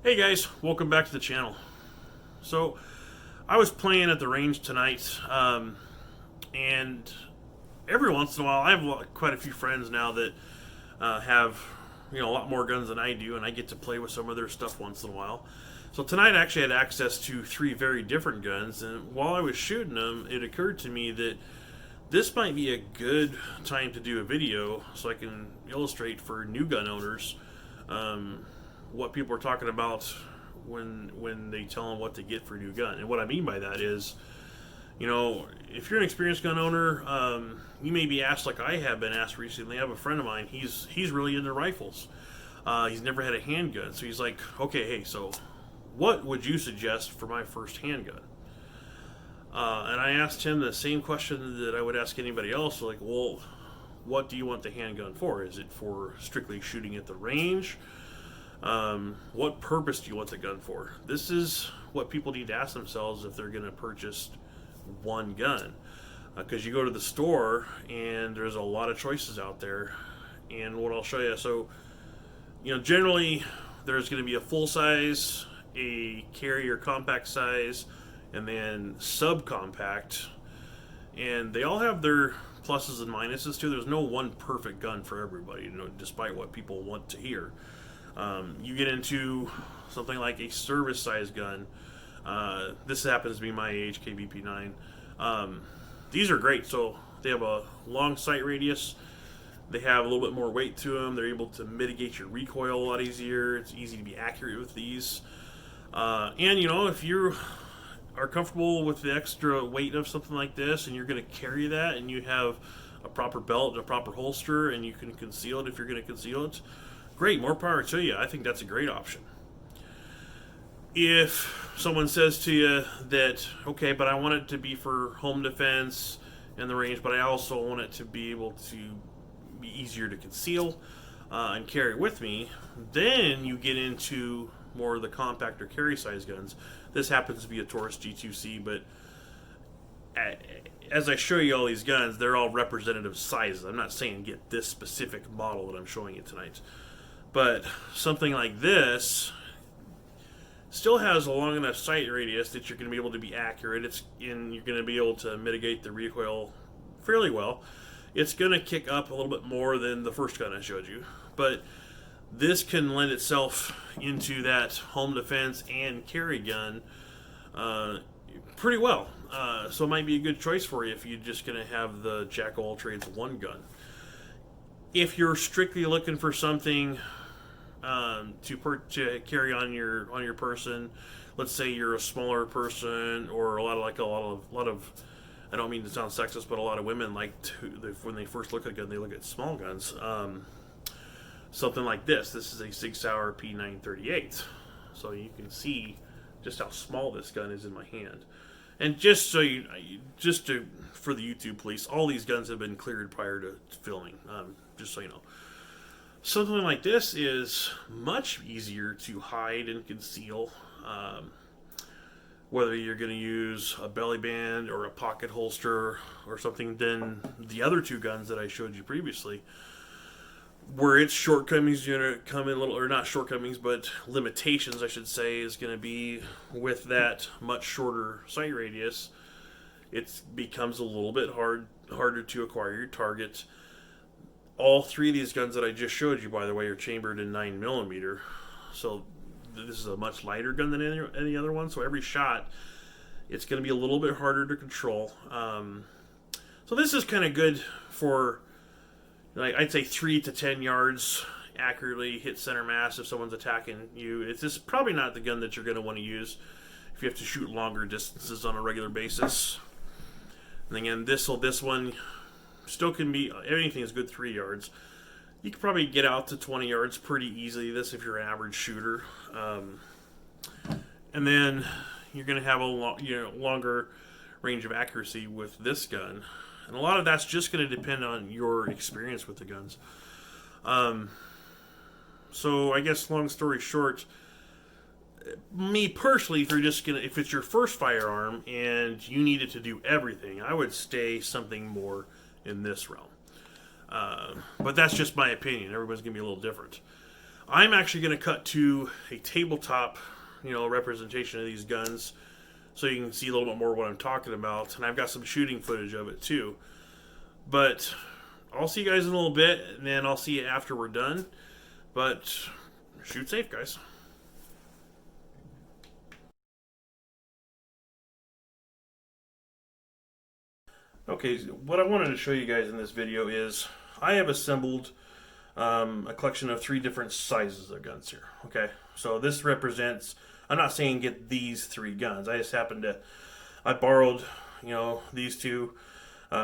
Hey guys, welcome back to the channel. So, I was playing at the range tonight, and every once in a while, I have quite a few friends now that have, a lot more guns than I do, and I get to play with some of their stuff once in a while. So tonight, I actually had access to three very different guns, and while I was shooting them, it occurred to me that this might be a good time to do a video so I can illustrate for new gun owners what people are talking about when they tell them what to get for a new gun. And what I mean by that is, if you're an experienced gun owner, you may be asked, like I have been asked recently. I have a friend of mine. He's really into rifles. He's never had a handgun, so he's like, okay, hey, so what would you suggest for my first handgun? And I asked him the same question that I would ask anybody else, like, well, what do you want the handgun for? Is it for strictly shooting at the range? What purpose do you want the gun for? This is what people need to ask themselves if they're going to purchase one gun. Because you go to the store and there's a lot of choices out there. And what I'll show you, so, generally there's going to be a full size, a carrier compact size, and then subcompact. And they all have their pluses and minuses too. There's no one perfect gun for everybody, despite what people want to hear. You get into something like a service size gun. This happens to be my HKBP9. These are great. So they have a long sight radius. They have a little bit more weight to them. They're able to mitigate your recoil a lot easier. It's easy to be accurate with these. And if you are comfortable with the extra weight of something like this and you're going to carry that and you have a proper belt and a proper holster and you can conceal it if you're going to conceal it, great, more power to you. I think that's a great option. If someone says to you that, okay, but I want it to be for home defense and the range, but I also want it to be able to be easier to conceal and carry with me, then you get into more of the compact or carry size guns. This happens to be a Taurus G2C, but as I show you all these guns, they're all representative sizes. I'm not saying get this specific model that I'm showing you tonight. But something like this still has a long enough sight radius that you're going to be able to be accurate. You're going to be able to mitigate the recoil fairly well. It's going to kick up a little bit more than the first gun I showed you, but this can lend itself into that home defense and carry gun pretty well. So it might be a good choice for you if you're just going to have the Jack of all trades one gun. If you're strictly looking for something to carry on your person, let's say you're a smaller person, or a lot of I don't mean to sound sexist, but a lot of women when they first look at a gun, they look at small guns. Something like this. This is a Sig Sauer P938, so you can see just how small this gun is in my hand. And for the YouTube police, all these guns have been cleared prior to filming. Just so you know. Something like this is much easier to hide and conceal, whether you're going to use a belly band or a pocket holster or something, than the other two guns that I showed you previously, where its shortcomings are going to come in or not shortcomings, but limitations, I should say, is going to be with that much shorter sight radius. It becomes a little bit harder to acquire your target. All three of these guns that I just showed you, by the way, are chambered in 9mm. So this is a much lighter gun than any other one. So every shot, it's going to be a little bit harder to control. So this is kind of good for, I'd say 3 to 10 yards accurately hit center mass if someone's attacking you. It's just probably not the gun that you're going to want to use if you have to shoot longer distances on a regular basis. And again, this one still can be, anything is good 3 yards. You can probably get out to 20 yards pretty easily, this if you're an average shooter. And then you're going to have a longer range of accuracy with this gun. And a lot of that's just going to depend on your experience with the guns. So I guess long story short, me personally, if it's your first firearm and you needed to do everything, I would stay something more in this realm. But that's just my opinion. Everyone's going to be a little different. I'm actually going to cut to a tabletop, representation of these guns, so you can see a little bit more what I'm talking about. And I've got some shooting footage of it too. But I'll see you guys in a little bit, and then I'll see you after we're done. But shoot safe, guys. Okay, what I wanted to show you guys in this video is I have assembled a collection of 3 different sizes of guns here. Okay, so this represents, I'm not saying get these 3 guns. I just happened to, I borrowed, these 2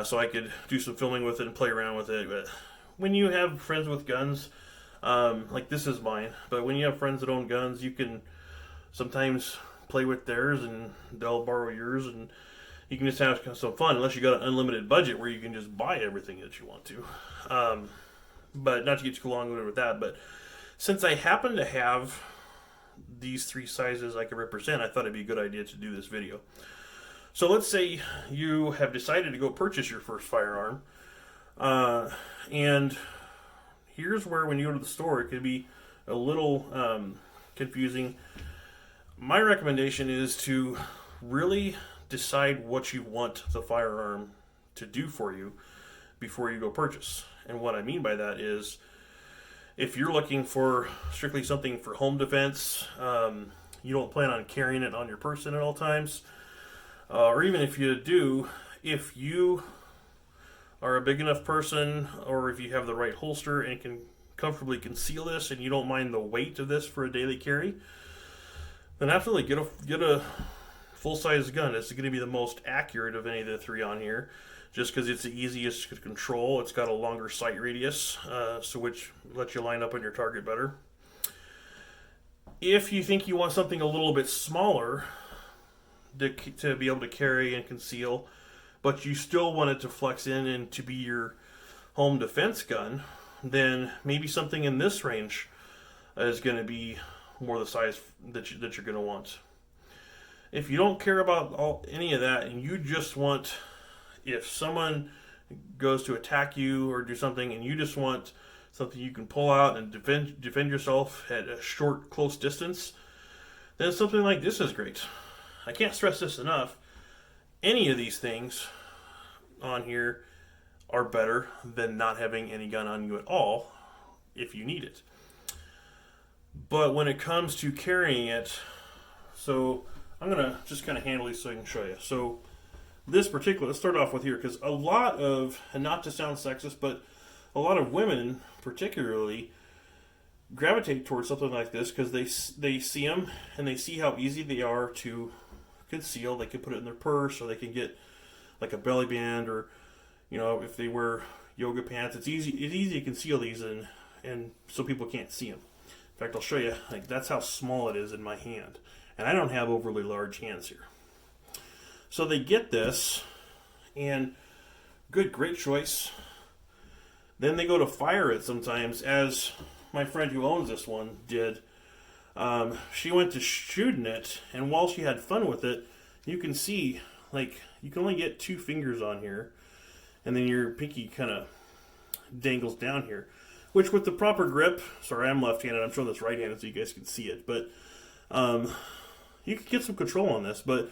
so I could do some filming with it and play around with it. But when you have friends with guns, like this is mine, but when you have friends that own guns, you can sometimes play with theirs and they'll borrow yours, and you can just have some fun, unless you got an unlimited budget where you can just buy everything that you want to. But not to get too long with that, but since I happen to have these 3 sizes I can represent, I thought it'd be a good idea to do this video. So let's say you have decided to go purchase your first firearm, and here's where, when you go to the store, it could be a little confusing. My recommendation is to really decide what you want the firearm to do for you before you go purchase. And what I mean by that is, if you're looking for strictly something for home defense, you don't plan on carrying it on your person at all times, or even if you do, if you are a big enough person, or if you have the right holster and can comfortably conceal this, and you don't mind the weight of this for a daily carry, then absolutely get a full-size gun. It's going to be the most accurate of any of the 3 on here, just because it's the easiest to control. It's got a longer sight radius, so which lets you line up on your target better. If you think you want something a little bit smaller to be able to carry and conceal, but you still want it to flex in and to be your home defense gun, then maybe something in this range is going to be more the size that you're going to want. If you don't care about any of that, and you just want, if someone goes to attack you or do something, and you just want something you can pull out and defend yourself at a short, close distance, then something like this is great. I can't stress this enough. Any of these things on here are better than not having any gun on you at all if you need it. But when it comes to carrying it, so I'm going to just kind of handle these so I can show you. So this particular, let's start off with here, because a lot of, and not to sound sexist, but a lot of women particularly gravitate towards something like this because they see them and they see how easy they are to conceal. They can put it in their purse, or they can get like a belly band, or if they wear yoga pants, it's easy to conceal these, and so people can't see them. In fact, I'll show you, like, that's how small it is in my hand, and I don't have overly large hands here. So they get this, and great choice. Then they go to fire it sometimes, as my friend who owns this one did. She went to shooting it, and while she had fun with it, you can see, like, you can only get 2 fingers on here, and then your pinky kind of dangles down here, which with the proper grip, sorry, I'm left-handed, I'm showing this right-handed so you guys can see it, but you can get some control on this. But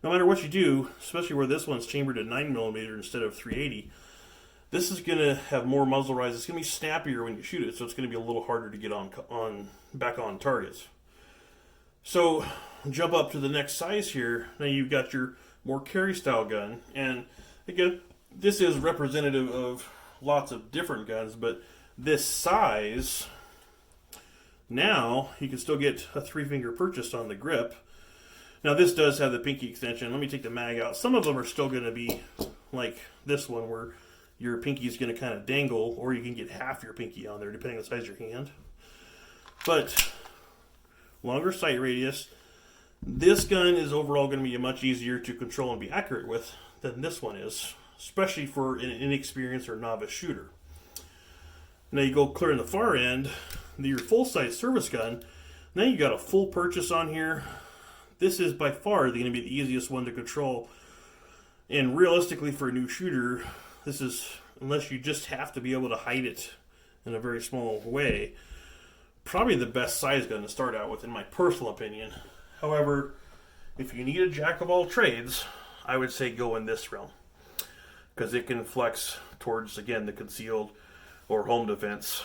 no matter what you do, especially where this one's chambered at 9mm instead of 380, this is going to have more muzzle rise. It's going to be snappier when you shoot it, so it's going to be a little harder to get back on targets. So jump up to the next size here. Now you've got your more carry style gun, and again, this is representative of lots of different guns, but this size, now you can still get a 3-finger purchase on the grip. Now this does have the pinky extension. Let me take the mag out. Some of them are still going to be like this one, where your pinky is going to kind of dangle, or you can get half your pinky on there depending on the size of your hand. But longer sight radius. This gun is overall going to be much easier to control and be accurate with than this one is, especially for an inexperienced or novice shooter. Now you go clear in the far end, your full-size service gun. Now you got a full purchase on here. This is by far going to be the easiest one to control. And realistically, for a new shooter, this is, unless you just have to be able to hide it in a very small way, probably the best size gun to start out with, in my personal opinion. However, if you need a jack of all trades, I would say go in this realm, because it can flex towards, again, the concealed or home defense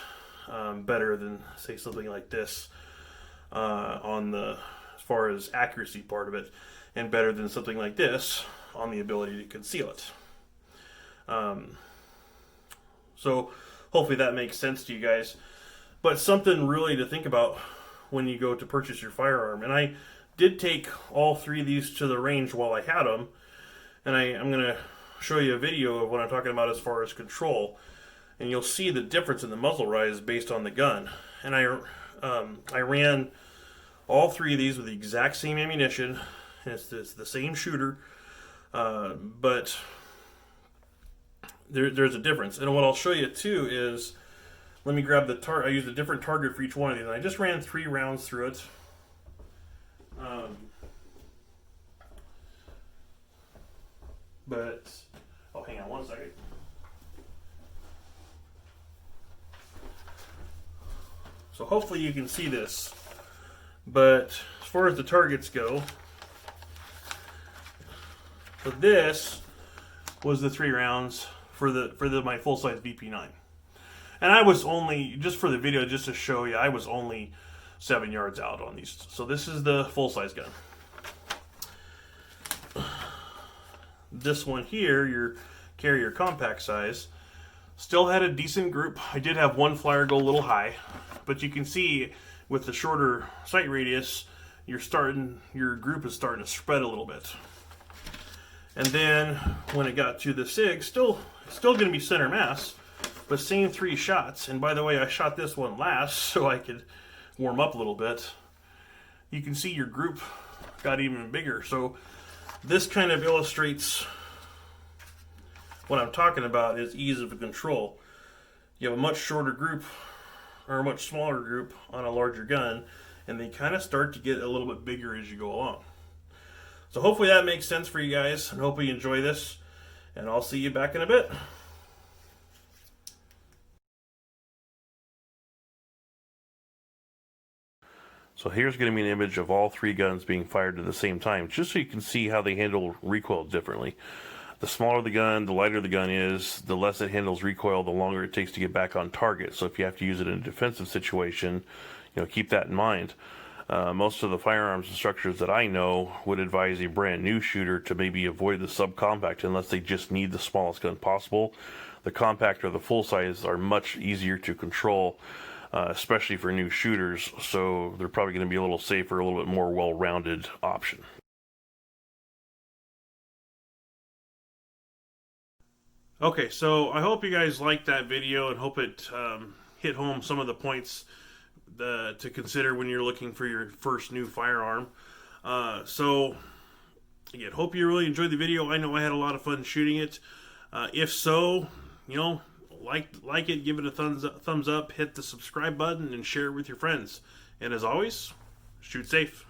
better than, say, something like this on the, as far as accuracy part of it, and better than something like this on the ability to conceal it. So hopefully that makes sense to you guys. But something really to think about when you go to purchase your firearm. And I did take all three of these to the range while I had them. And I'm going to show you a video of what I'm talking about as far as control. And you'll see the difference in the muzzle rise based on the gun. And I ran all three of these with the exact same ammunition. And it's the same shooter. But there's a difference. And what I'll show you too is, let me grab the target. I used a different target for each one of these. And I just ran 3 rounds through it. Oh, hang on 1 second. So hopefully you can see this. But as far as the targets go, so this was the 3 rounds for my full-size VP9. And I was only, just for the video, just to show you, I was only 7 yards out on these. So this is the full-size gun. This one here, your carrier compact size, still had a decent group. I did have one flyer go a little high, but you can see with the shorter sight radius, your group is starting to spread a little bit. And then when it got to the SIG, still going to be center mass, but same 3 shots. And by the way, I shot this one last so I could warm up a little bit. You can see your group got even bigger. So this kind of illustrates what I'm talking about, is ease of control. You have a much shorter group, or a much smaller group on a larger gun, and they kind of start to get a little bit bigger as you go along. So hopefully that makes sense for you guys, and hopefully you enjoy this, and I'll see you back in a bit. So here's going to be an image of all 3 guns being fired at the same time, just so you can see how they handle recoil differently. The smaller the gun, the lighter the gun is, the less it handles recoil, the longer it takes to get back on target. So if you have to use it in a defensive situation, keep that in mind. Most of the firearms instructors that I know would advise a brand new shooter to maybe avoid the subcompact unless they just need the smallest gun possible. The compact or the full size are much easier to control, especially for new shooters, so they're probably going to be a little safer, a little bit more well-rounded option. Okay, so I hope you guys liked that video and hope it hit home some of the points to consider when you're looking for your first new firearm. So again, hope you really enjoyed the video. I know I had a lot of fun shooting it. If so, like it, give it a thumbs up, hit the subscribe button, and share it with your friends. And as always, shoot safe.